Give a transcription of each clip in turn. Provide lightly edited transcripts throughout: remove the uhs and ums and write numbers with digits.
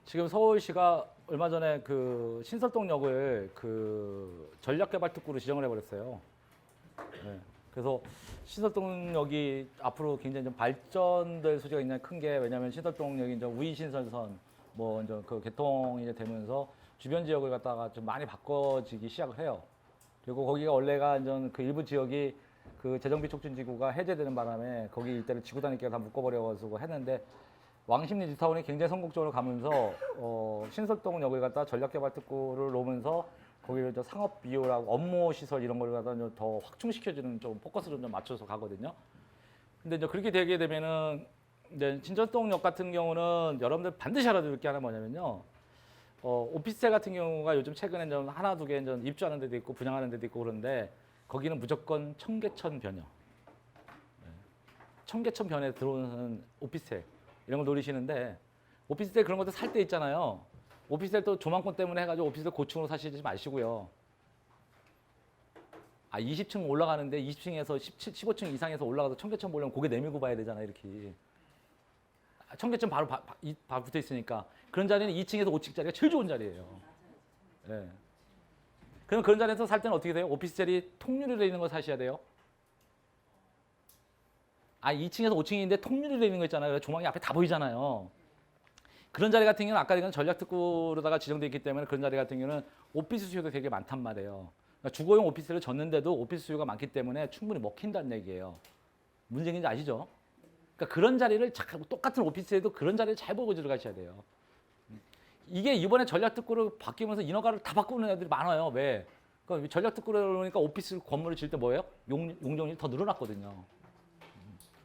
지금 서울시가 얼마 전에 그 신설동역을 그 전략개발특구로 지정을 해버렸어요. 네. 그래서 신설동역이 앞으로 굉장히 좀 발전될 소지가 굉장히 큰 게, 왜냐하면 신설동역이 이제 우이신설선 뭐 이제 그 개통이 이제 되면서 주변 지역을 갖다가 좀 많이 바꿔지기 시작을 해요. 그리고 거기가 원래가 이제 그 일부 지역이 그 재정비 촉진지구가 해제되는 바람에 거기 일대를 지구 단위계가 다 묶어버려가지고 했는데, 왕십리 뉴타운이 굉장히 성공적으로 가면서 신설동역을 갖다 전략개발특구를 놓으면서 거기를 저 상업 비율하고 업무 시설 이런 걸 갖다 더 확충시켜주는 좀 포커스를 좀 맞춰서 가거든요. 근데 이제 그렇게 되게 되면은 이제 신설동역 같은 경우는 여러분들 반드시 알아둘 게 하나 뭐냐면요. 오피스텔 같은 경우가 요즘 최근에 좀 하나 두 개 입주하는 데도 있고 분양하는 데도 있고 그런데, 거기는 무조건 청계천 변형. 청계천 변에 들어오는 오피스텔 이런 걸 노리시는데, 오피스텔 그런 것도 살 때 있잖아요. 오피스텔 또 조망권 때문에 해가지고 오피스텔 고층으로 사시지 마시고요. 20층 올라가는데 20층에서 15층 이상에서 올라가서 청계천 보려면 고개 내밀고 봐야 되잖아요, 이렇게. 청계천 바로 붙어 있으니까. 그런 자리는 2층에서 5층짜리가 제일 좋은 자리예요. 네. 그럼 그런 자리에서 살 때는 어떻게 돼요? 오피스텔이 통유리로 되어 있는 걸 사셔야 돼요. 2층에서 5층인데 통유리로 되어 있는 거 있잖아요. 그래서 조망이 앞에 다 보이잖아요. 그런 자리 같은 경우는 아까 얘기한 전략특구로다가 지정되어 있기 때문에, 그런 자리 같은 경우는 오피스 수요도 되게 많단 말이에요. 그러니까 주거용 오피스를 졌는데도 오피스 수요가 많기 때문에 충분히 먹힌다는 얘기예요. 무슨 얘기인지 아시죠? 그러니까 그런 자리를 똑같은 오피스에도 그런 자리를 잘 보고 들어가셔야 돼요. 이게 이번에 전략특구로 바뀌면서 인허가를 다 바꾸는 애들이 많아요. 왜? 그러니까 전략특구로 그러니까 오피스 건물을 질 때 뭐예요? 용적률이 더 늘어났거든요.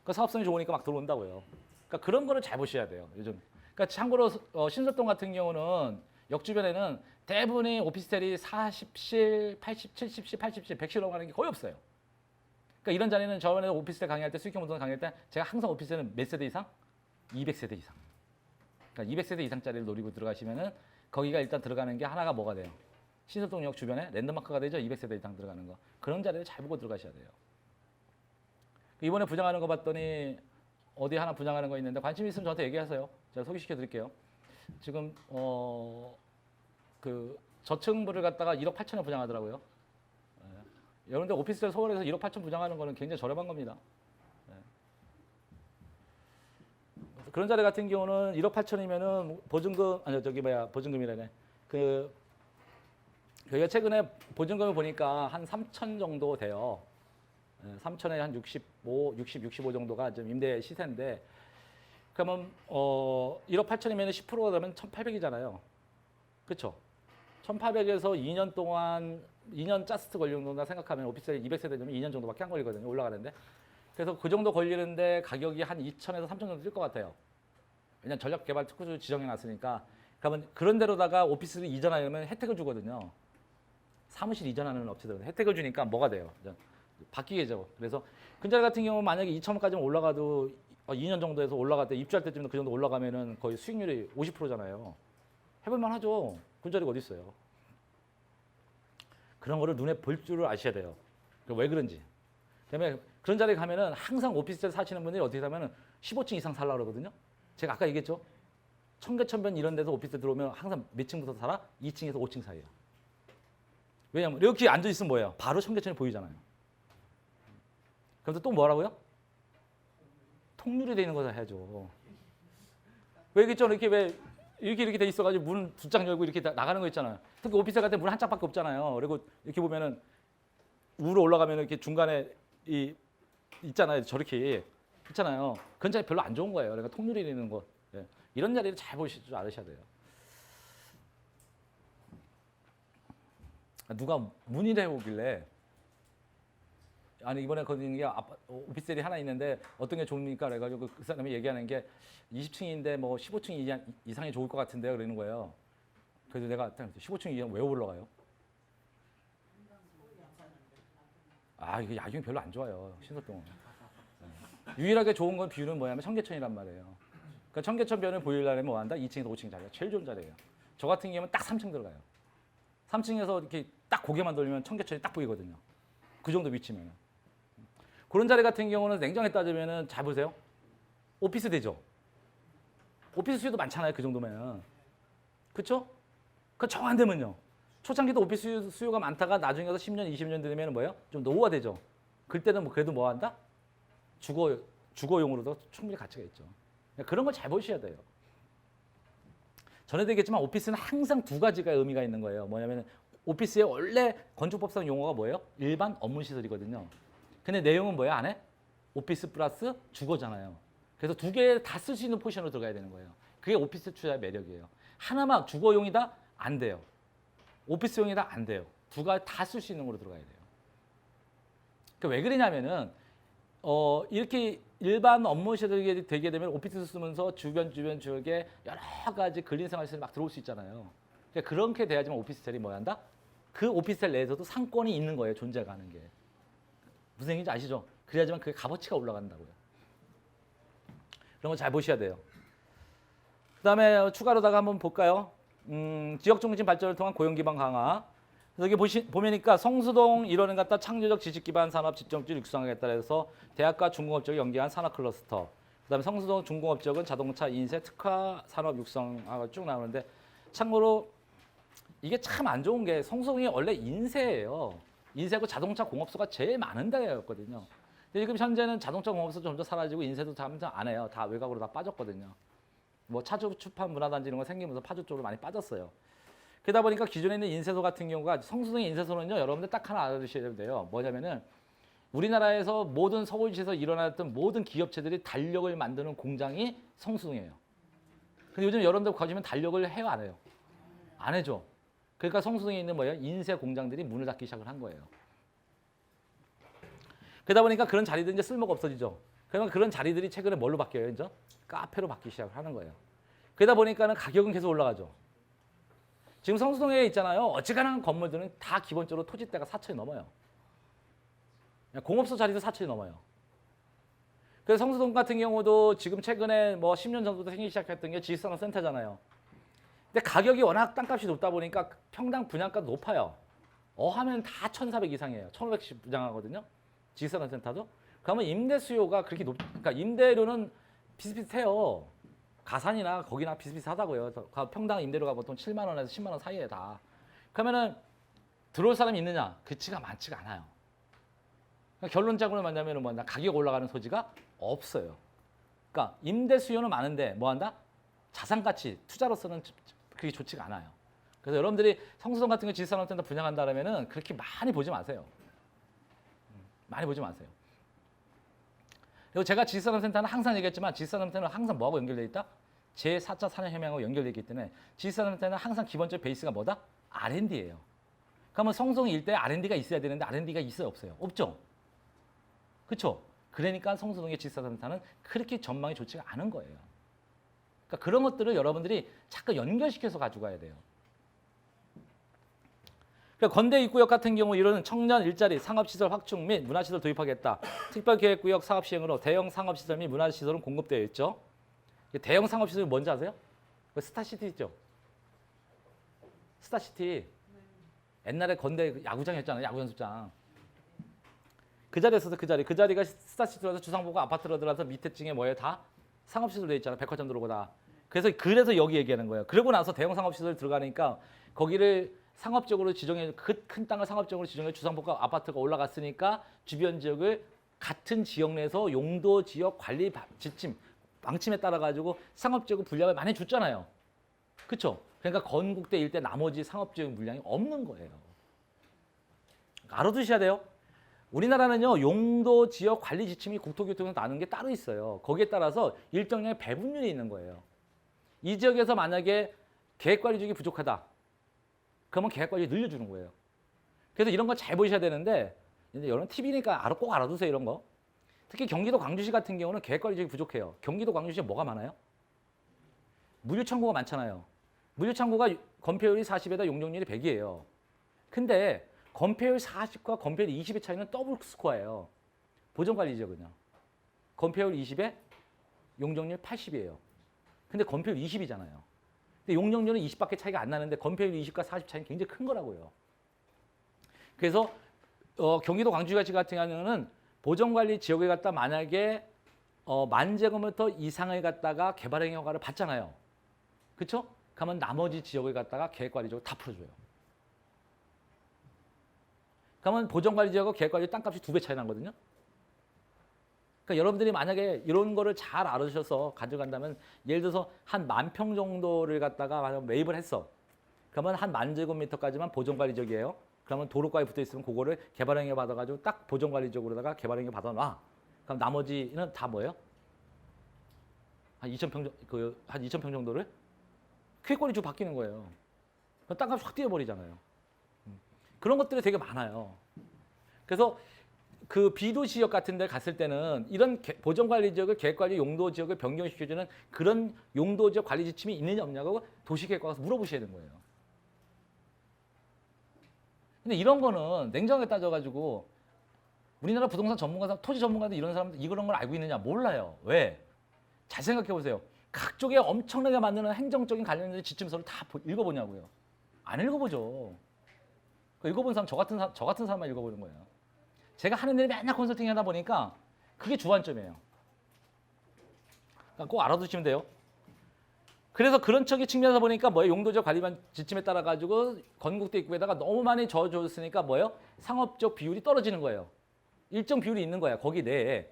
그러니까 사업성이 좋으니까 막 들어온다고요. 그러니까 그런 거를 잘 보셔야 돼요. 요즘. 그러니까 참고로 신설동 같은 경우는 역 주변에는 대부분이 오피스텔이 40실, 80, 70실, 80실, 100실 넘어가는 게 거의 없어요. 그러니까 이런 자리는 저번에 오피스텔 강의할 때, 수익형 부동산 강의할 때 제가 항상 오피스텔은 몇 세대 이상? 200세대 이상. 그러니까 200세대 이상짜리를 노리고 들어가시면은 거기가 일단 들어가는 게 하나가 뭐가 돼요? 신설동역 주변에 랜드마크가 되죠. 200세대 이상 들어가는 거. 그런 자리를 잘 보고 들어가셔야 돼요. 이번에 분양하는 거 봤더니 어디 하나 분양하는 거 있는데, 관심 있으면 저한테 얘기하세요. 제가 소개시켜 드릴게요. 지금 그 저층부를 갖다가 1억 8천에 분양하더라고요. 여러분들 오피스텔 서울에서 1억 8천 분양하는 거는 굉장히 저렴한 겁니다. 그런 자리 같은 경우는 1억 8천이면은 보증금, 보증금이라네. 저희가 최근에 보증금을 보니까 한 3천 정도 돼요. 3천에 한 65, 65 정도가 좀 임대 시세인데, 그러면 1억 8천이면 10%가 되면 1,800이잖아요. 그렇죠? 1,800에서 2년 동안 2년 짜스트 걸린다 생각하면 오피스텔 200세대 되면 2년 정도밖에 안 걸리거든요. 올라가는데. 그래서 그 정도 걸리는데 가격이 한 2천에서 3천 정도 뛸 것 같아요. 왜냐면 전략개발 특구로 지정해 놨으니까. 그러면 그런 데로다가 오피스를 이전하려면 혜택을 주거든요. 사무실 이전하는 업체들은 혜택을 주니까 뭐가 돼요? 바뀌겠죠. 그래서 그 자리 같은 경우 만약에 2천원까지만 올라가도 2년 정도에서 올라갈 때, 입주할 때쯤에 그 정도 올라가면은 거의 수익률이 50%잖아요. 해볼만 하죠. 그 자리가 어디 있어요. 그런 거를 눈에 볼 줄을 아셔야 돼요. 왜 그런지. 그다음에 그런 자리에 가면은 항상 오피스텔 사시는 분들이 어떻게 하면은 15층 이상 살라 그러거든요. 제가 아까 얘기했죠. 청계천변 이런 데서 오피스텔 들어오면 항상 몇 층부터 살아? 2층에서 5층 사이에요. 왜냐면 이렇게 앉아 있으면 뭐예요? 바로 청계천이 보이잖아요. 그래서 또 뭐라고요? 통유리 돼 있는 거다 해야죠. 왜 이렇게 왜 이렇게 돼 있어가지고 문 두 짝 열고 이렇게 나가는 거 있잖아요. 특히 오피스텔 같은 문 한 짝밖에 없잖아요. 그리고 이렇게 보면은 위로 올라가면 이렇게 중간에 있잖아요. 저렇게 있잖아요. 그런 자리 별로 안 좋은 거예요. 그러니까 통유리 되는 거. 예. 이런 자리를 잘 보실 줄 알으셔야 돼요. 누가 문의를 해오길래, 아니 이번에 거기 있는 게 오피스텔이 하나 있는데 어떤 게 좋습니까? 그래가지고 그 사람이 얘기하는 게 20층인데 뭐 15층 이상이 좋을 것 같은데요, 그러는 거예요. 그래서 내가 15층 이상 왜 올라가요? 이게 야경이 별로 안 좋아요, 신설동은. 유일하게 좋은 건 뷰는 뭐냐면 청계천이란 말이에요. 그러니까 청계천변을 보이려면 뭐 한다? 2층에서 5층 자리가 제일 좋은 자리예요. 저 같은 경우는 딱 3층 들어가요. 3층에서 이렇게 딱 고개만 돌리면 청계천이 딱 보이거든요. 그 정도 위치면은. 그런 자리 같은 경우는 냉정히 따지면은 잘 보세요. 오피스 되죠. 오피스 수요도 많잖아요. 그 정도면. 그렇죠? 그 정 안 되면요. 초창기도 오피스 수요가 많다가 나중에 가서 10년, 20년 되면 뭐예요? 좀 노후화되죠. 그때는 뭐 그래도 뭐 한다? 주거용으로도 충분히 가치가 있죠. 그런 걸 잘 보셔야 돼요. 전에도 얘기했지만 오피스는 항상 두 가지가 의미가 있는 거예요. 뭐냐면 오피스의 원래 건축법상 용어가 뭐예요? 일반 업무 시설이거든요. 근데 내용은 뭐예요? 안에? 오피스 플러스 주거잖아요. 그래서 두 개 다 쓸 수 있는 포지션으로 들어가야 되는 거예요. 그게 오피스 투자의 매력이에요. 하나만 주거용이다? 안 돼요. 오피스용이다? 안 돼요. 두 가지 다 쓸 수 있는 걸로 들어가야 돼요. 그러니까 왜 그러냐면은 이렇게 일반 업무 시설이 되게 되면 오피스 쓰면서 주변 지역에 여러 가지 근린 생활시설이 막 들어올 수 있잖아요. 그러니까 그렇게 돼야지만 오피스텔이 뭐 한다? 그 오피스텔 내에서도 상권이 있는 거예요. 존재가는 게. 무슨 얘기인지 아시죠? 그래야지만 그게 값어치가 올라간다고요. 그런 거 잘 보셔야 돼요. 그다음에 추가로다가 한번 볼까요? 지역 중심 발전을 통한 고용 기반 강화. 그래서 여기 보면니까 성수동 이론을 갖다 창조적 지식 기반 산업 집중적으로 육성하겠다 해서 대학과 중공업적을 연계한 산업 클러스터. 그다음에 성수동 중공업적은 자동차 인쇄 특화 산업 육성하고 쭉 나오는데 참고로 이게 참 안 좋은 게 성수동이 원래 인쇄예요. 인쇄고 자동차 공업소가 제일 많은 데였거든요. 근데 지금 현재는 자동차 공업소 점점 사라지고 인쇄도 점점 안 해요. 다 외곽으로 다 빠졌거든요. 뭐 차주 출판 문화단지 이런 거 생기면서 파주 쪽으로 많이 빠졌어요. 그러다 보니까 기존에 있는 인쇄소 같은 경우가 성수동의 인쇄소는요, 여러분들 딱 하나 알아두셔야 돼요. 뭐냐면은 우리나라에서 모든 서울시에서 일어났던 모든 기업체들이 달력을 만드는 공장이 성수동이에요. 근데 요즘 여러분들 가시면 달력을 해요, 안 해요? 안 해줘. 그러니까 성수동에 있는 뭐예요? 인쇄 공장들이 문을 닫기 시작을 한 거예요. 그러다 보니까 그런 자리들이 이제 쓸모가 없어지죠. 그러면 그런 자리들이 최근에 뭘로 바뀌어요, 이제? 카페로 바뀌기 시작을 하는 거예요. 그러다 보니까는 가격은 계속 올라가죠. 지금 성수동에 있잖아요. 어지간한 건물들은 다 기본적으로 토지대가 4천이 넘어요. 공업소 자리도 4천이 넘어요. 그래서 성수동 같은 경우도 지금 최근에 뭐 10년 전부터 생기기 시작했던 게 지식산업센터잖아요. 근데 가격이 워낙 땅값이 높다 보니까 평당 분양가도 높아요. 하면 다 1,400 이상이에요. 1,500씩 분양하거든요. 지식산업센터도. 그러면 임대 수요가 그렇게 그러니까 임대료는 비슷비슷해요. 가산이나 거기나 비슷비슷하다고요. 평당 임대료가 보통 7만 원에서 10만 원 사이에 다. 그러면은 들어올 사람이 있느냐? 그치가 많지가 않아요. 그러니까 결론적으로 말하면 뭐 가격 올라가는 소지가 없어요. 그러니까 임대 수요는 많은데 뭐 한다? 자산 가치 투자로서는 그게 좋지가 않아요. 그래서 여러분들이 성수동 같은 거 지식산업센터 분양한다면은 그렇게 많이 보지 마세요. 많이 보지 마세요. 그리고 제가 지식산업센터는 항상 얘기했지만 지식산업센터는 항상 뭐하고 연결되어 있다? 제4차 산업혁명하고 연결되어 있기 때문에 지식산업센터는 항상 기본적 베이스가 뭐다? R&D예요. 그러면 성수동 일대에 R&D가 있어야 되는데 R&D가 있어요? 없어요? 없죠? 그렇죠? 그러니까 성수동의 지식산업센터는 그렇게 전망이 좋지가 않은 거예요. 그러니까 그런 것들을 여러분들이 자꾸 연결시켜서 가지고 가야 돼요. 그러니까 건대 입구역 같은 경우 이런 청년 일자리 상업시설 확충 및 문화시설 도입하겠다. 특별계획구역 사업 시행으로 대형 상업시설 및 문화시설은 공급되어 있죠. 대형 상업시설이 뭔지 아세요? 스타시티 있죠. 스타시티. 옛날에 건대 야구장이었잖아요. 야구 연습장. 그 자리였어서 그 자리가 스타시티라서 주상복합 아파트로 들어가서 밑에 층에 뭐예요? 다 상업시설 되어 있잖아요. 백화점 들어오고 다. 그래서 여기 얘기하는 거예요. 그러고 나서 대형 상업시설 들어가니까 거기를 상업적으로 지정해 큰 땅을 상업적으로 지정해 주상복합 아파트가 올라갔으니까 주변 지역을 같은 지역 내에서 용도 지역 관리 지침 방침에 따라 가지고 상업적으로 분량을 많이 줬잖아요. 그렇죠? 그러니까 건국대 일대 나머지 상업지역 물량이 없는 거예요. 알아두셔야 돼요. 우리나라는요 용도 지역 관리 지침이 국토교통에서 나는 게 따로 있어요. 거기에 따라서 일정량의 배분율이 있는 거예요. 이 지역에서 만약에 계획관리 지역이 부족하다. 그러면 계획관리 늘려주는 거예요. 그래서 이런 거 잘 보셔야 되는데 이제 여러분 팁이니까 꼭 알아두세요 이런 거. 특히 경기도 광주시 같은 경우는 계획관리 지역이 부족해요. 경기도 광주시에 뭐가 많아요? 물류창고가 많잖아요. 물류창고가 건폐율이 40에다 용적률이 100이에요. 근데 건폐율 40과 건폐율 20의 차이는 더블 스코어예요. 보전관리 지역은요. 건폐율 20에 용적률 80이에요. 근데 건폐율 20이잖아요. 근데 용적률은 20밖에 차이가 안 나는데 건폐율 20과 40 차이는 굉장히 큰 거라고요. 그래서 경기도 광주시 같은 경우는 보전관리 지역에 갖다 만약에 10,000제곱미터 이상을 갖다가 개발행 허가를 받잖아요. 그렇죠? 그러면 나머지 지역을 갖다가 계획관리적으로 다 풀어줘요. 그러면 보전관리지역하고 계획관리 땅값이 2배 차이 나거든요. 그러니까 여러분들이 만약에 이런 거를 잘 알아주셔서 가져간다면 예를 들어서 한 10,000평 정도를 갖다가 매입을 했어. 그러면 한 10,000제곱미터까지만 보전관리지역이에요. 그러면 도로가에 붙어 있으면 그거를 개발행위 받아가지고 딱 보전관리지역으로다가 개발행위 받아놔. 그럼 나머지는 다 뭐예요? 한 2,000평 한 2,000평 정도를 쾌권이 쭉 바뀌는 거예요. 땅값이 확 뛰어버리잖아요. 그런 것들이 되게 많아요. 그래서 그 비도 지역 같은 데 갔을 때는 이런 보전관리지역을 계획관리 용도지역을 변경시켜주는 그런 용도지역 관리 지침이 있느냐 없냐고 도시계획과 가서 물어보셔야 되는 거예요. 근데 이런 거는 냉정하게 따져가지고 우리나라 부동산 전문가, 토지 전문가들 이런 사람들 이런 걸 알고 있느냐? 몰라요. 왜? 잘 생각해 보세요. 각쪽에 엄청나게 만드는 행정적인 관련된 지침서를 다 읽어보냐고요. 안 읽어보죠. 읽어본 사람 저 같은 사람만 읽어보는 거예요. 제가 하는 일이 맨날 컨설팅 하다 보니까 그게 주안점이에요. 그러니까 꼭 알아두시면 돼요. 그래서 그런 척의 측면에서 보니까 뭐예요? 용도적 관리만 지침에 따라 가지고 건국대 입구에다가 너무 많이 저어줬으니까 뭐예요? 상업적 비율이 떨어지는 거예요. 일정 비율이 있는 거야. 거기 내에.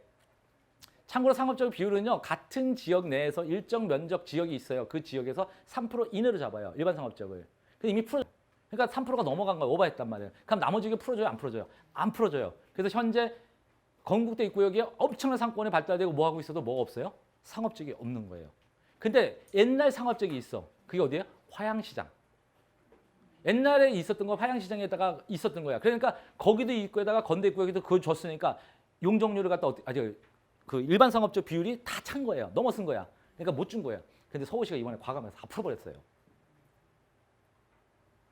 참고로 상업적 비율은요. 같은 지역 내에서 일정 면적 지역이 있어요. 그 지역에서 3% 이내로 잡아요. 일반 상업적을. 이미 풀어. 그러니까 3%가 넘어간 거예요. 오버했단 말이에요. 그럼 나머지 게 풀어줘요? 안 풀어줘요? 안 풀어줘요. 그래서 현재 건국대 입구역이 엄청난 상권이 발달되고 뭐 하고 있어도 뭐가 없어요? 상업적이 없는 거예요. 근데 옛날 상업적이 있어. 그게 어디예요? 화양시장. 옛날에 있었던 거 화양시장에다가 있었던 거야. 그러니까 거기도 입구에다가 건대 입구역에도 그걸 줬으니까 용적률을 갖다 그 일반 상업적 비율이 다 찬 거예요. 넘어선 거야. 그러니까 못 준 거예요. 근데 서울시가 이번에 과감해서 다 풀어버렸어요.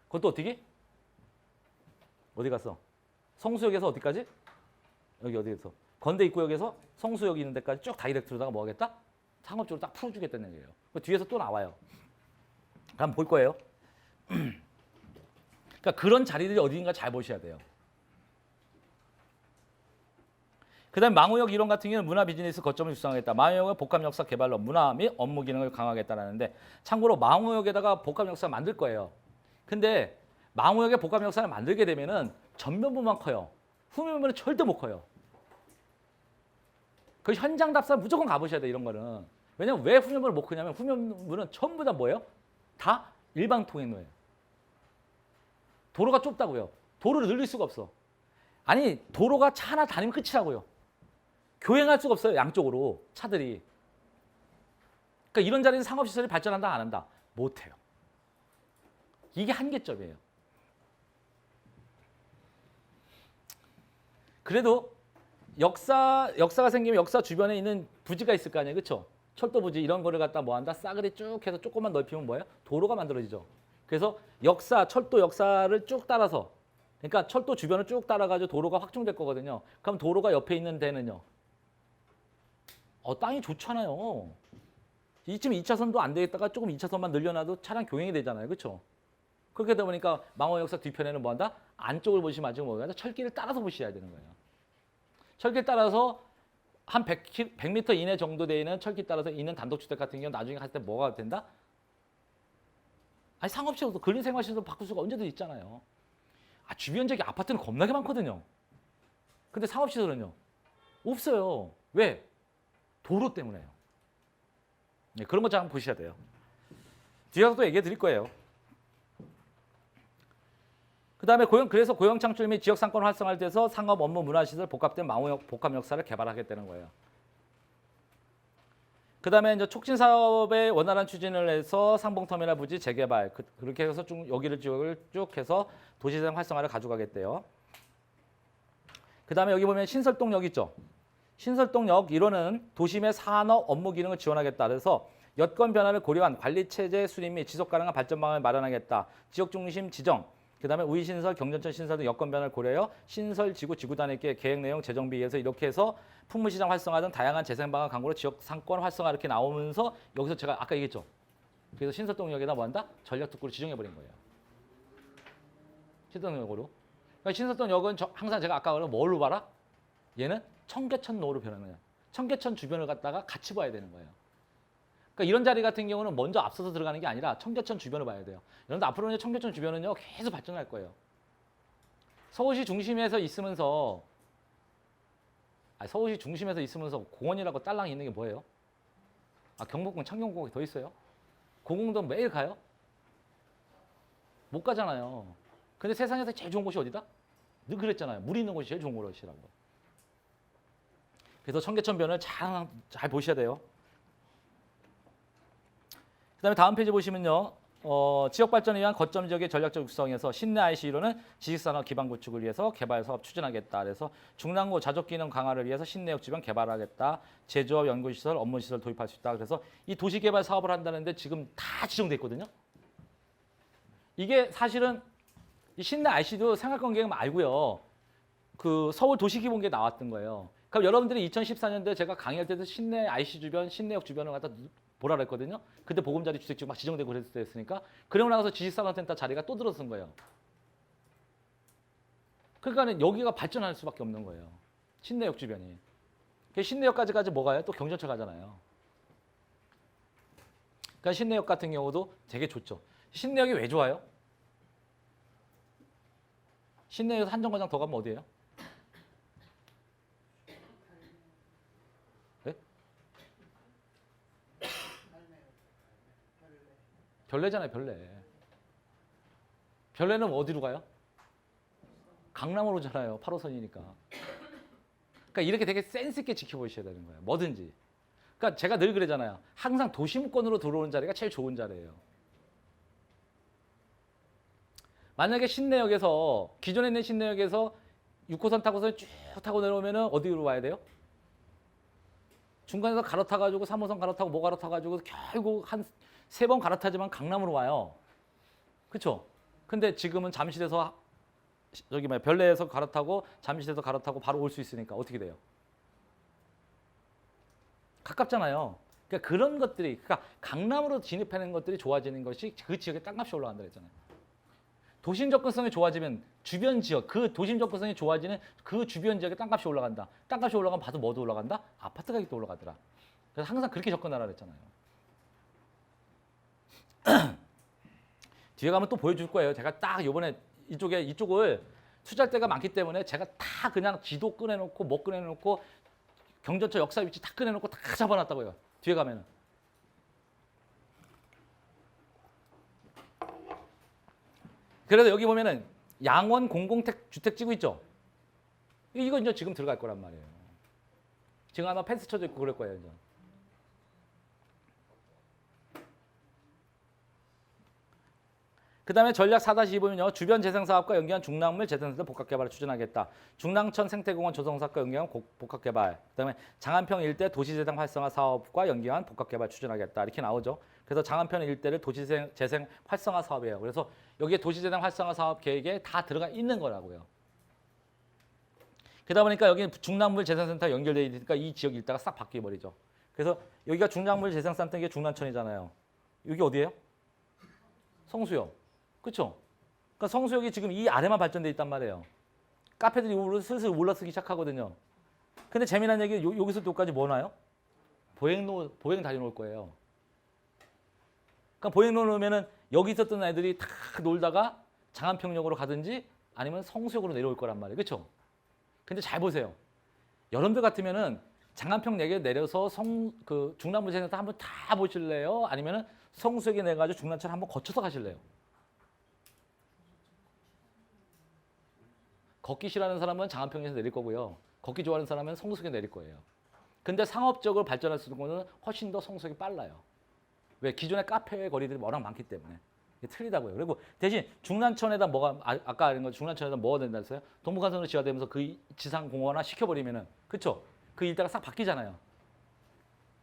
그것도 어떻게? 어디 갔어? 성수역에서 어디까지? 여기 어디에서? 건대 입구역에서 성수역 있는 데까지 쭉 다이렉트로다가 뭐 하겠다? 상업적으로 딱 풀어주겠다는 얘기예요. 뒤에서 또 나와요. 그럼 볼 거예요. 그러니까 그런 자리들이 어디인가 잘 보셔야 돼요. 그다음 망우역 이론 같은 경우는 문화 비즈니스 거점을 육성하겠다. 망우역은 복합 역사 개발로 문화 및 업무 기능을 강화하겠다라는데 참고로 망우역에다가 복합 역사 만들 거예요. 근데 망우역에 복합 역사를 만들게 되면은 전면부만 커요. 후면부는 절대 못 커요. 그 현장 답사 무조건 가보셔야 돼 이런 거는. 왜냐면 왜 후면부를 못 크냐면 후면부는 전부 다 뭐예요? 다 일방 통행로예요. 도로가 좁다고요. 도로를 늘릴 수가 없어. 아니 도로가 차 하나 다니면 끝이라고요. 교행할 수가 없어요. 양쪽으로 차들이. 그러니까 이런 자리는 상업시설이 발전한다 안 한다? 못해요. 이게 한계점이에요. 그래도 역사가 생기면 역사 주변에 있는 부지가 있을 거 아니에요. 그렇죠? 철도 부지 이런 거를 갖다 뭐 한다? 싸그리 쭉 해서 조금만 넓히면 뭐예요? 도로가 만들어지죠. 그래서 철도 역사를 쭉 따라서 그러니까 철도 주변을 쭉 따라가지고 도로가 확충될 거거든요. 그럼 도로가 옆에 있는 데는요. 땅이 좋잖아요. 이쯤 2차선도 안 되겠다가 조금 2차선만 늘려놔도 차량 교행이 되잖아요. 그렇죠? 그렇게 되다 보니까 망원역사 뒤편에는 뭐 한다? 안쪽을 보시면 아직 뭐가 철길을 따라서 보셔야 되는 거예요. 철길 따라서 한 100m 이내 정도 되는 철길 따라서 있는 단독주택 같은 경우는 나중에 갔을 때 뭐가 된다? 아니 상업시설도 근린생활시설도 바꿀 수가 언제든 있잖아요. 주변 지역에 아파트는 겁나게 많거든요. 근데 상업시설은요? 없어요. 왜? 도로 때문에요. 네, 그런 거 잘 한번 보셔야 돼요. 뒤에서 또 얘기해 드릴 거예요. 그 다음에 그래서 고용 창출 및 지역 상권 활성화를 위해서 상업 업무 문화시설 복합된 복합 역사를 개발하겠다는 거예요. 그 다음에 이제 촉진 사업의 원활한 추진을 해서 상봉터미널 부지 재개발 그렇게 해서 쭉 여기를 지역을 쭉 해서 도시재생 활성화를 가져가겠대요. 그 다음에 여기 보면 신설동역 있죠. 신설동역 1호는 도심의 산업 업무 기능을 지원하겠다. 그래서 여건 변화를 고려한 관리체제 수립 및 지속 가능한 발전 방안을 마련하겠다. 지역 중심 지정. 그 다음에 우이신설, 경전천 신설 등 여건 변화를 고려하여 신설 지구, 지구단위계 계획 내용, 재정비에서 이렇게 해서 풍물시장 활성화 등 다양한 재생 방안 강구로 지역 상권 활성화 이렇게 나오면서 여기서 제가 아까 얘기했죠. 그래서 신설동역에다 뭐 한다? 전략특구를 지정해버린 거예요. 신설동역으로. 그러니까 신설동역은 항상 제가 아까 말한 뭘로 봐라? 얘는 청계천로로 변하는 거예요. 청계천 주변을 갖다가 같이 봐야 되는 거예요. 그러니까 이런 자리 같은 경우는 먼저 앞서서 들어가는 게 아니라 청계천 주변을 봐야 돼요. 여러분들 앞으로는 청계천 주변은요 계속 발전할 거예요. 서울시 중심에서 있으면서 서울시 중심에서 있으면서 공원이라고 딸랑 있는 게 뭐예요? 경복궁, 창경궁이 더 있어요? 고궁도 매일 가요? 못 가잖아요. 근데 세상에서 제일 좋은 곳이 어디다? 늘 그랬잖아요. 물 있는 곳이 제일 좋은 곳이라고. 그래서 청계천변을 잘 보셔야 돼요. 그 다음에 다음 페이지 보시면요. 지역 발전을 위한 거점 지역의 전략적 육성에서 신내 IC로는 지식산업 기반 구축을 위해서 개발 사업 추진하겠다. 그래서 중랑구 자족 기능 강화를 위해서 신내역 주변 개발하겠다. 제조업 연구시설, 업무시설 도입할 수 있다. 그래서 이 도시개발 사업을 한다는데 지금 다 지정돼 있거든요. 이게 사실은 이 신내 IC도 생활관계가 알고요. 그 서울 도시기본계에 나왔던 거예요. 그럼 여러분들이 2014년도에 제가 강의할 때도 신내 IC 주변, 신내역 주변을 갖다 보라 그랬거든요. 그때 보금자리 주택지구 막 지정되고 그랬으니까 그러고 나서 지식산업센터 자리가 또 들어선 거예요. 그러니까 여기가 발전할 수밖에 없는 거예요. 신내역 주변이. 신내역까지까지 뭐가요? 또 경전철 가잖아요. 그러니까 신내역 같은 경우도 되게 좋죠. 신내역이 왜 좋아요? 신내역에서 한정거장 더 가면 어디예요? 네? 별내잖아요, 별내. 별내는 어디로 가요? 강남으로 오잖아요, 8호선이니까. 그러니까 이렇게 되게 센스 있게 지켜보셔야 되는 거예요, 뭐든지. 그러니까 제가 늘 그러잖아요. 항상 도심권으로 들어오는 자리가 제일 좋은 자리예요. 만약에 신내역에서 기존에 있는 신내역에서 6호선 타고서 쭉 타고 내려오면은 어디로 와야 돼요? 중간에서 갈아타가지고 3호선 갈아타고 뭐 갈아타가지고 결국 한 3번 갈아타지만 강남으로 와요. 그렇죠? 근데 지금은 잠실에서 저기 별내에서 갈아타고 잠실에서 갈아타고 바로 올 수 있으니까 어떻게 돼요? 가깝잖아요. 그러니까 그런 것들이 그러니까 강남으로 진입하는 것들이 좋아지는 것이 그 지역의 땅값이 올라간다 그랬잖아요. 도심 접근성이 좋아지면 주변 지역, 그 도심 접근성이 좋아지는 그 주변 지역의 땅값이 올라간다. 땅값이 올라가면 봐도 뭐도 올라간다? 아파트 가격도 올라가더라. 그래서 항상 그렇게 접근하라 그랬잖아요. 뒤에 가면 또 보여줄 거예요. 제가 딱 이번에 이쪽을 투자할 때가 많기 때문에 제가 다 그냥 지도 꺼내놓고 뭐 꺼내놓고 경전철 역사 위치 다 꺼내놓고 다 잡아놨다고요. 뒤에 가면은. 그래서 여기 보면은 양원 공공주택지구 있죠? 이거 이제 지금 들어갈 거란 말이에요. 지금 아마 펜스 쳐져 있고 그럴 거예요. 이제. 그 다음에 전략 4-2 보면요. 주변 재생사업과 연계한 중랑물 재생센터 복합개발을 추진하겠다. 중랑천 생태공원 조성사업과 연계한 복합개발. 그 다음에 장안평 일대 도시재생 활성화 사업과 연계한 복합개발 추진하겠다. 이렇게 나오죠. 그래서 장안평 일대를 도시재생 활성화 사업이에요. 그래서 여기에 도시재생 활성화 사업 계획에 다 들어가 있는 거라고요. 그러다 보니까 여기 중랑물 재생센터 연결되어 있으니까 이 지역 일대가 싹 바뀌어버리죠. 그래서 여기가 중랑물 재생센터 이게 중랑천이잖아요. 여기 어디예요? 성수역. 그렇죠? 그러니까 성수역이 지금 이 아래만 발전돼 있단 말이에요. 카페들이 슬슬 올라서기 시작하거든요. 근데 재미난 얘기 여기서 또까지 뭐 나요? 보행 다리 놓을 거예요. 그러니까 보행로 놓으면은 여기 있었던 애들이 다 놀다가 장안평역으로 가든지 아니면 성수역으로 내려올 거란 말이에요. 그렇죠? 근데 잘 보세요. 여러분들 같으면은 장안평역에 내려서 중랑물 재생센터 한번 다 보실래요? 아니면은 성수역에 내가지고 중랑천 한번 거쳐서 가실래요? 걷기 싫어하는 사람은 장안평에서 내릴 거고요. 걷기 좋아하는 사람은 성수역에 내릴 거예요. 근데 상업적으로 발전할 수 있는 거는 훨씬 더 성수역이 빨라요. 왜? 기존의 카페 거리들이 워낙 많기 때문에. 이게 틀리다고요. 그리고 대신 중랑천에다 뭐가 아까 알은 거 중랑천에다 뭐가 된다 했어요? 동북아선으로 지화되면서 그 지상공원화 시켜버리면은 그렇죠? 그 일대가 싹 바뀌잖아요.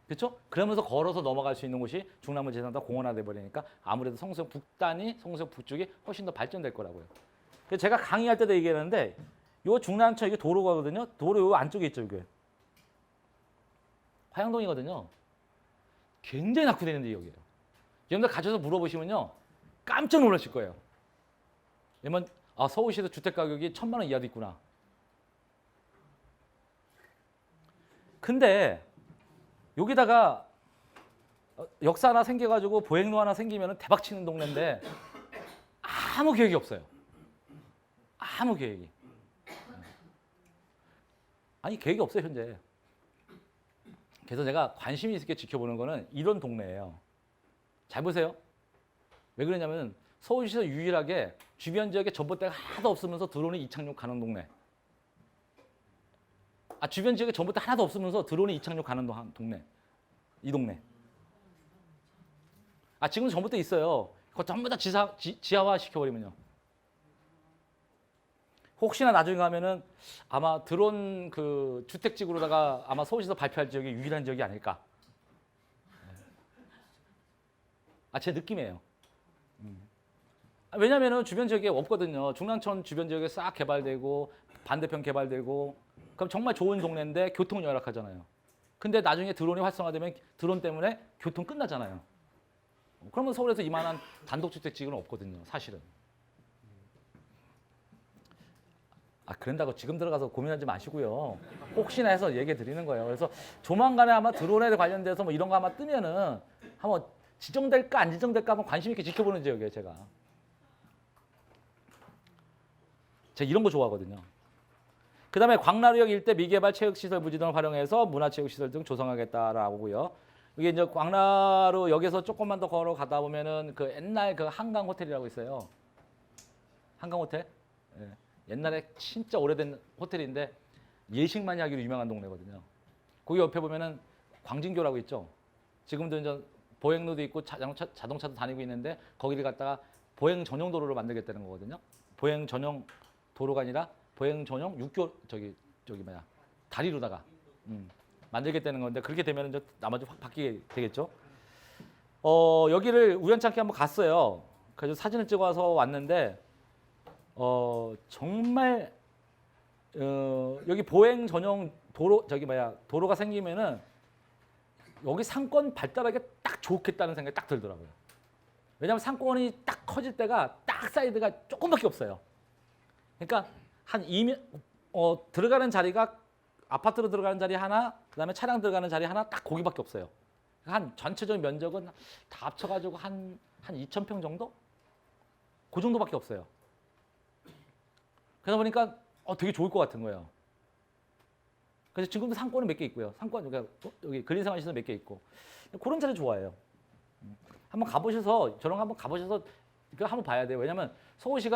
그렇죠? 그러면서 걸어서 넘어갈 수 있는 곳이 중랑물 재생센터 공원화돼 버리니까 아무래도 성수역 북단이 성수역 북쪽이 훨씬 더 발전될 거라고요. 그래서 제가 강의할 때도 얘기했는데 요 중랑천 이게 도로거든요. 도로 요 안쪽에 있죠, 이게. 화양동이거든요. 굉장히 낙후되는 지역이에요. 여러분들 가셔서 물어보시면요. 깜짝 놀라실 거예요. 왜냐면 서울시에서 주택 가격이 1,000만 원 이하도 있구나. 근데 여기다가 역사 하나 생겨가지고 보행로 하나 생기면 대박 치는 동네인데 아무 계획이 없어요. 아무 계획이. 아니 계획이 없어요 현재. 그래서 제가 관심이 있게 지켜보는 거는 이런 동네예요. 잘 보세요. 왜 그러냐면 서울시에서 유일하게 주변 지역에 전봇대가 하나도 없으면서 드론이 이착륙 가는 동네. 주변 지역에 전봇대 하나도 없으면서 드론이 이착륙 가는 동네. 이 동네. 지금도 전봇대 있어요. 그거 전부 다 지하화 시켜버리면요. 혹시나 나중에 가면은 아마 드론 그 주택지구로다가 아마 서울시에서 발표할 지역이 유일한 지역이 아닐까. 제 느낌이에요. 왜냐면은 주변 지역에 없거든요. 중랑천 주변 지역에 싹 개발되고 반대편 개발되고 그럼 정말 좋은 동네인데 교통은 열악하잖아요. 근데 나중에 드론이 활성화되면 드론 때문에 교통 끝나잖아요. 그러면 서울에서 이만한 단독주택지구는 없거든요. 사실은. 그런다고 지금 들어가서 고민하지 마시고요. 혹시나 해서 얘기 드리는 거예요. 그래서 조만간에 아마 드론에 관련돼서 뭐 이런 거 아마 뜨면은 한번 지정될까 안 지정될까 한번 관심 있게 지켜보는 지역이에요. 제가 이런 거 좋아하거든요. 그 다음에 광나루역 일대 미개발 체육시설 부지 등을 활용해서 문화체육시설 등 조성하겠다라고요. 이게 이제 광나루역에서 조금만 더 걸어가다 보면은 그 옛날 그 한강 호텔이라고 있어요. 한강 호텔. 예. 옛날에 진짜 오래된 호텔인데 예식 많이 하기로 유명한 동네거든요. 거기 옆에 보면은 광진교라고 있죠. 지금도 이제 보행로도 있고 자동차도 다니고 있는데 거기를 갖다가 보행 전용 도로로 만들겠다는 거거든요. 보행 전용 도로가 아니라 보행 전용 육교 저기 뭐야 다리로다가 만들겠다는 건데 그렇게 되면은 이제 나머지 확 바뀌게 되겠죠. 여기를 우연찮게 한번 갔어요. 그래서 사진을 찍어서 왔는데 정말 여기 보행 전용 도로 도로가 생기면은 여기 상권 발달하기 딱 좋겠다는 생각이 딱 들더라고요. 왜냐하면 상권이 딱 커질 때가 딱 사이드가 조금밖에 없어요. 그러니까 한 들어가는 자리가 아파트로 들어가는 자리 하나, 그다음에 차량 들어가는 자리 하나 딱 거기밖에 없어요. 한 전체적인 면적은 다 합쳐가지고 한 2,000평 정도? 그 정도밖에 없어요. 그러다 보니까 되게 좋을 것 같은 거예요. 그래서 지금도 상권은 몇 개 있고요. 상권 여기 근린생활시설 몇 개 있고 그런 자리 좋아해요. 한번 가보셔서 저런 거 한번 가보셔서 이거 한번 봐야 돼요. 왜냐하면 서울시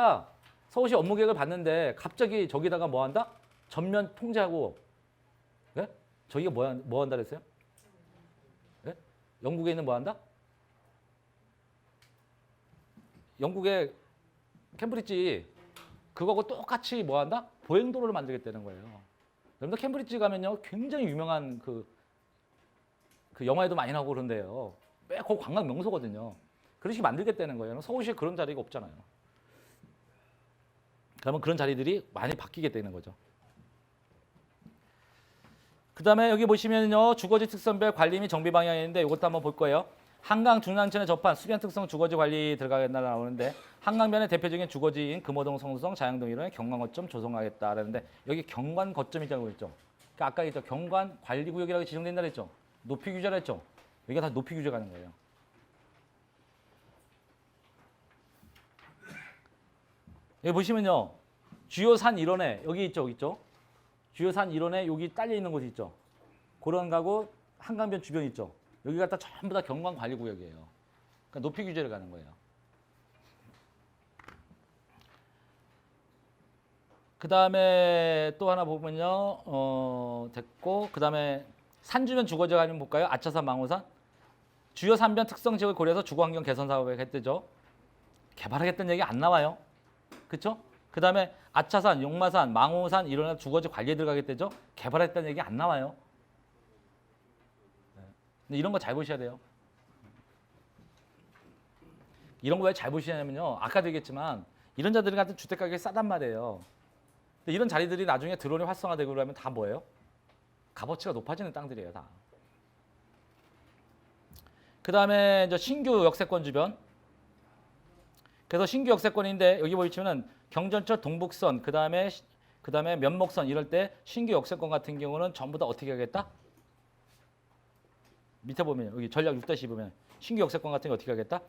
업무 계획을 봤는데 갑자기 저기다가 뭐 한다? 전면 통제하고 예? 저기가 뭐 한다 그랬어요? 예? 영국에 있는 뭐 한다? 영국의 캠브리지 그거하고 똑같이 뭐 한다? 보행도로를 만들겠다는 거예요. 여러분들 캠브리지 가면요 굉장히 유명한 그 영화에도 많이 나오고 그런데요. 거기 관광 명소거든요. 그런 식으로 만들겠다는 거예요. 서울시에 그런 자리가 없잖아요. 그러면 그런 자리들이 많이 바뀌게 되는 거죠. 그 다음에 여기 보시면요. 주거지 특성별 관리 및 정비 방향이 있는데 이것도 한번 볼 거예요. 한강 중랑천에 접한 수변 특성 주거지 관리 들어가겠다 나오는데 한강변의 대표적인 주거지인 금호동, 성수동, 자양동 이런 경관 거점 조성하겠다라는데 여기 경관 거점이라고 했죠. 그러니까 아까 있죠. 경관 관리 구역이라고 지정된다 그랬죠. 높이 규제라 했죠. 여기가 다 높이 규제 가는 거예요. 여기 보시면요. 주요 산 일원에 여기 있죠. 여기 있죠. 주요 산 일원에 여기 딸려 있는 곳이 있죠. 그런 가고 한강변 주변 있죠. 여기 갖다 전부 다 경관 관리 구역이에요. 그러니까 높이 규제를 가는 거예요. 그 다음에 또 하나 보면요. 됐고 그 다음에 산주변 주거지역 아니면 볼까요? 아차산, 망우산. 주요 산변 특성 지역을 고려해서 주거환경 개선 사업을 했대죠. 개발하겠다는 얘기 안 나와요. 그렇죠? 그 다음에 아차산, 용마산, 망우산 이런 주거지 관리에 들어가겠대죠. 개발했다는 얘기 안 나와요. 근데 이런 거 잘 보셔야 돼요. 이런 거 왜 잘 보시냐면요. 아까도 얘기했지만 이런 자들 같은 주택 가격이 싸단 말이에요. 근데 이런 자리들이 나중에 드론이 활성화되고 그러면 다 뭐예요? 값어치가 높아지는 땅들이에요. 다. 그 다음에 이제 신규 역세권 주변. 그래서 신규 역세권인데 여기 보시면은 경전철 동북선, 그 다음에 면목선 이럴 때 신규 역세권 같은 경우는 전부 다 어떻게 하겠다? 밑에 보면 여기 전략 6-2 보면 신규 역세권 같은 게 어떻게 하겠다?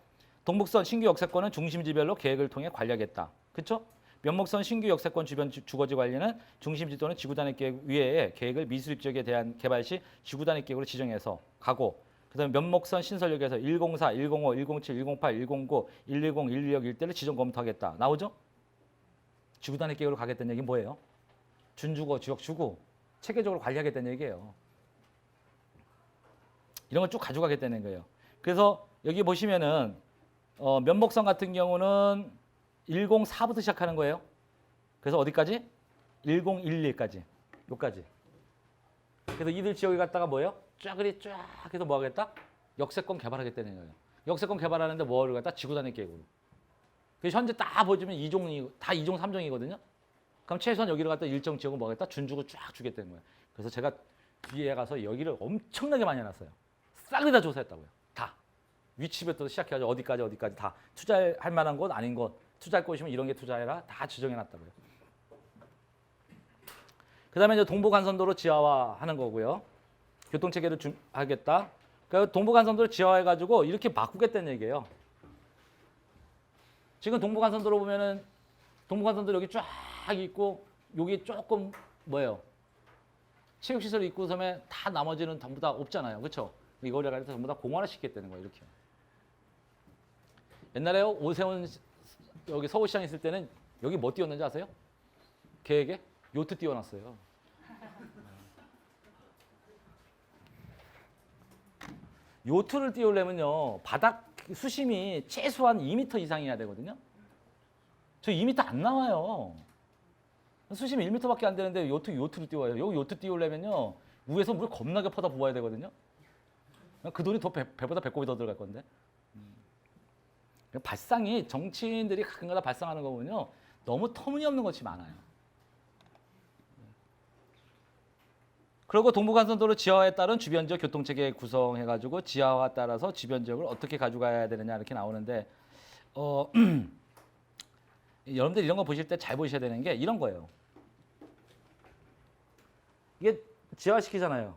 동북선 신규 역세권은 중심지별로 계획을 통해 관리하겠다. 그렇죠? 면목선 신규 역세권 주변 주거지 관리는 중심지 또는 지구단위 계획 위에 계획을 미수립 지역에 대한 개발 시 지구단위 계획으로 지정해서 가고 그다음에 면목선 신설역에서 104, 105, 107, 108, 109, 110, 116 일대를 지정 검토하겠다. 나오죠? 지구단위 계획으로 가겠다는 얘기는 뭐예요? 준주거, 지역주구 체계적으로 관리하겠다는 얘기예요. 이런 걸 쭉 가져가겠다는 거예요. 그래서 여기 보시면은 면목선 같은 경우는 104부터 시작하는 거예요. 그래서 어디까지? 1011까지. 여기까지. 그래서 이들 지역에 갔다가 뭐예요? 쫙 해서 뭐 하겠다? 역세권 개발하겠다는 거예요. 역세권 개발하는데 뭐를 갖다? 지구단위 계획으로. 그래서 현재 다 보시면 2종, 다 2종, 3종이거든요. 그럼 최소한 여기를 갖다 일정 지역을 뭐 하겠다? 준주고 쫙 주겠다는 거예요. 그래서 제가 뒤에 가서 여기를 엄청나게 많이 해놨어요. 싹을 다 조사했다고요. 다. 위치부터 시작해가지고 어디까지 다 투자할 만한 곳 아닌 곳 투자할 곳이면 이런 게 투자해라 다 지정해놨다고요. 그 다음에 이제 동부간선도로 지하화하는 거고요. 교통체계를 하겠다. 그러니까 동부간선도로 지하화해가지고 이렇게 바꾸겠다는 얘기예요. 지금 동부간선도로 보면은 동부간선도로 여기 쫙 있고 여기 조금 뭐예요? 체육시설 있고 섬에 다 나머지는 전부 다 없잖아요. 그렇죠? 이거를 가지고 전부 다 공원화 시켰다는 거예요. 이렇게. 옛날에 오세훈 여기 서울시장 있을 때는 여기 뭐 띄웠는지 아세요? 계획에 요트 띄워놨어요. 요트를 띄우려면요 바닥 수심이 최소한 2m 이상이어야 되거든요. 저 2m 안 나와요. 수심이 1m밖에 안 되는데 요트를 띄워요. 여기 요트 띄우려면요 위에서 물 겁나게 퍼다 부어야 되거든요. 그 돈이 더 배보다 배꼽이 더 들어갈 건데. 발상이 정치인들이 가끔가다 발상하는 거 보면요 너무 터무니없는 것이 많아요. 그리고 동부간선도로 지하화에 따른 주변 지역 교통체계 구성해가지고 지하화에 따라서 주변 지역을 어떻게 가져가야 되느냐 이렇게 나오는데 여러분들 이런 거 보실 때 잘 보셔야 되는 게 이런 거예요. 이게 지하화시키잖아요.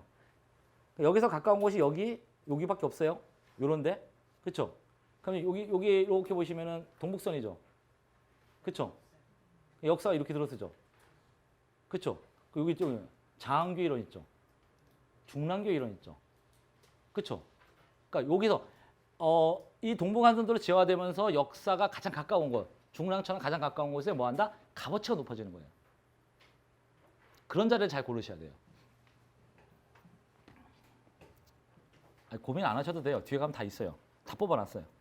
여기서 가까운 곳이 여기밖에 없어요. 요런데 그렇죠? 그럼 여기 이렇게 보시면은 동북선이죠. 그렇죠? 역사가 이렇게 들어서죠. 그렇죠? 여기 좀 장안교 이론 있죠. 중랑교 이론 있죠. 그렇죠? 그러니까 여기서 이 동북간선도로 지하화되면서 역사가 가장 가까운 곳, 중랑천은 가장 가까운 곳에 뭐한다? 값어치가 높아지는 거예요. 그런 자리를 잘 고르셔야 돼요. 아니, 고민 안 하셔도 돼요. 뒤에 가면 다 있어요. 다 뽑아놨어요.